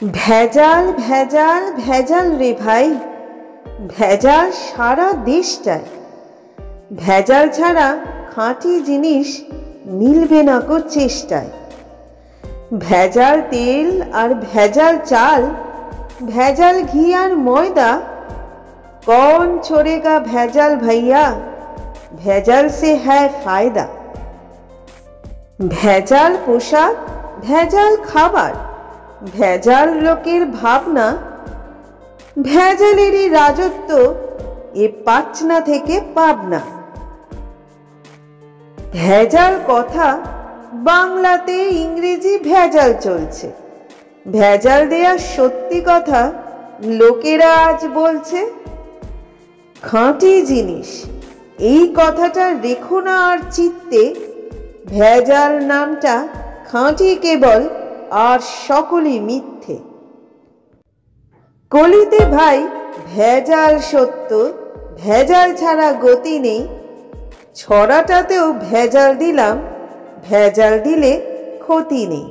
ভেজাল ভেজাল ভেজাল রে ভাই, ভেজাল সারা দেশটায়। ভেজাল ছাড়া খাঁটি জিনিস মিলবে না কো চেষ্টায়। ভেজাল তেল আর ভেজাল চাল, ভেজাল ঘি আর ময়দা, कौन छोड़ेगा ভেজাল भैया, ভেজাল से है फायदा। ভেজাল পোশাক, ভেজাল খাবার, ভেজাল লোকের ভাবনা, ভেজালেরই রাজত্ব এ পাটনা থেকে পাবনা। ভেজাল কথা বাংলাতে ইংরেজি ভেজাল চলছে, ভেজাল দেয়া সত্যি কথা লোকেরা আজ বলছে। খাঁটি জিনিস এই কথাটা রেখো না আর চিত্তে, ভেজাল নামটা খাঁটি কেবল আর সকলই মিথ্যে। কলিতে ভাই ভেজাল সত্য, ভেজাল ছাড়া গতি নেই। ছড়াটাতেও ভেজাল দিলাম, ভেজাল দিলে ক্ষতি নেই।